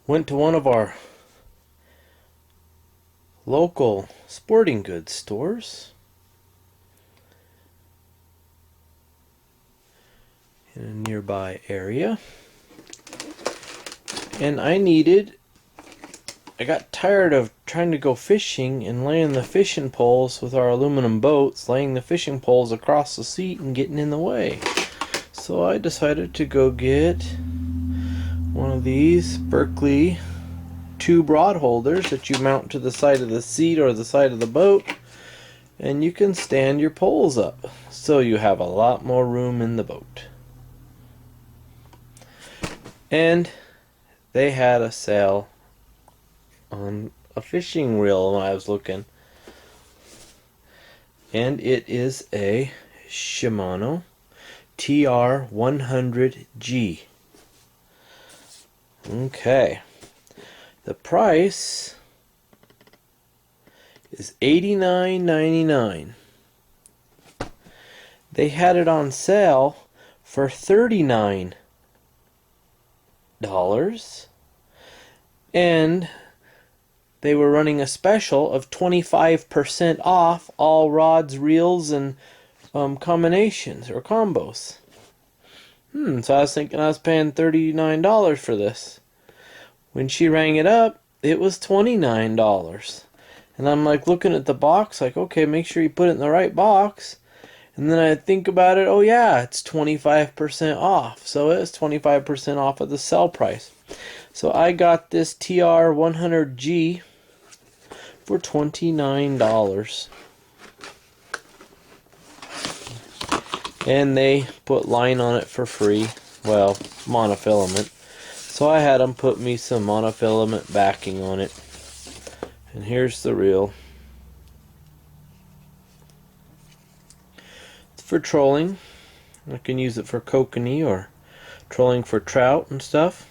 Went to one of our local sporting goods stores in a nearby area, and I got tired of trying to go fishing and laying the fishing poles with our aluminum boats, laying the fishing poles across the seat and getting in the way. So I decided to go get one of these Berkeley tube rod holders that you mount to the side of the seat or the side of the boat, and you can stand your poles up so you have a lot more room in the boat. And they had a sale on a fishing reel when I was looking, and it is a Shimano TR100G. Okay, the price is $89.99. They had it on sale for $39, and they were running a special of 25% off all rods, reels, and combinations or combos. So I was thinking I was paying $39 for this. When she rang it up, it was $29. And I'm like looking at the box, like, okay, make sure you put it in the right box. And then I think about it, oh yeah, it's 25% off. So it's 25% off of the sell price. So I got this TR100G for $29. And they put line on it for free. Well, monofilament. So I had them put me some monofilament backing on it. And here's the reel. It's for trolling. I can use it for kokanee or trolling for trout and stuff.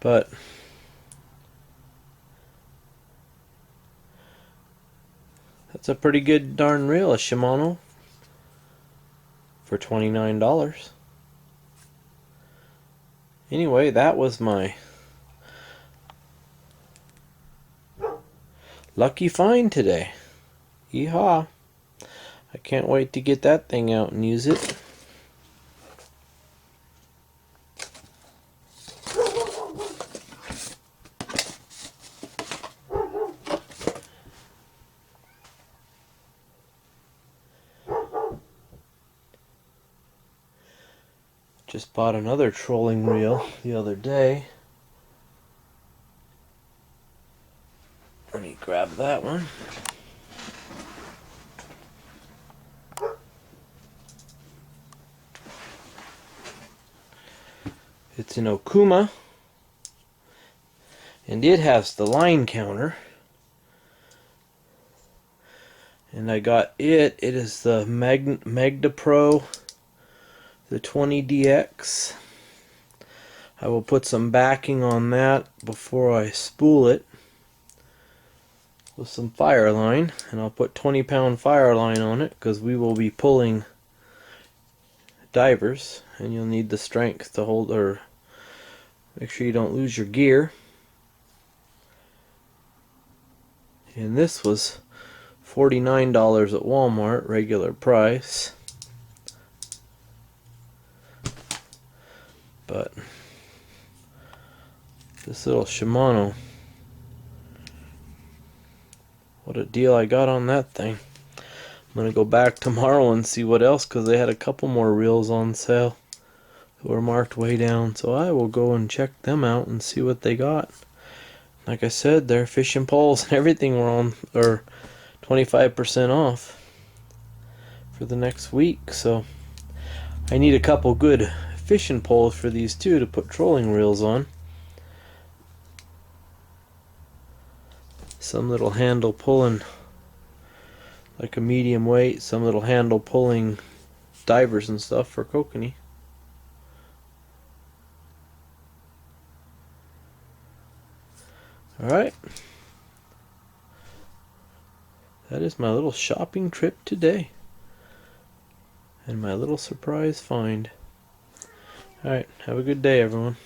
But that's a pretty good darn reel, a Shimano, for $29. Anyway, that was my lucky find today. Yeehaw. I can't wait to get that thing out and use it. Just bought another trolling reel the other day. Let me grab that one. It's an Okuma, and it has the line counter. And I got it. It is the Magda Pro, the 20DX. I will put some backing on that before I spool it with some fire line, and I'll put 20-pound fire line on it because we will be pulling divers, and you'll need the strength to hold, or make sure you don't lose your gear. And this was $49 at Walmart, regular price. But this little Shimano, what a deal I got on that thing. I'm going to go back tomorrow and see what else, because they had a couple more reels on sale that were marked way down. So I will go and check them out and see what they got. Like I said, their fishing poles and everything were on, or 25% off for the next week. So I need a couple good fishing poles for these two to put trolling reels on. Some little handle pulling like a medium weight, some little handle pulling divers and stuff for kokanee. Alright, that is my little shopping trip today, and my little surprise find. Alright, have a good day, everyone.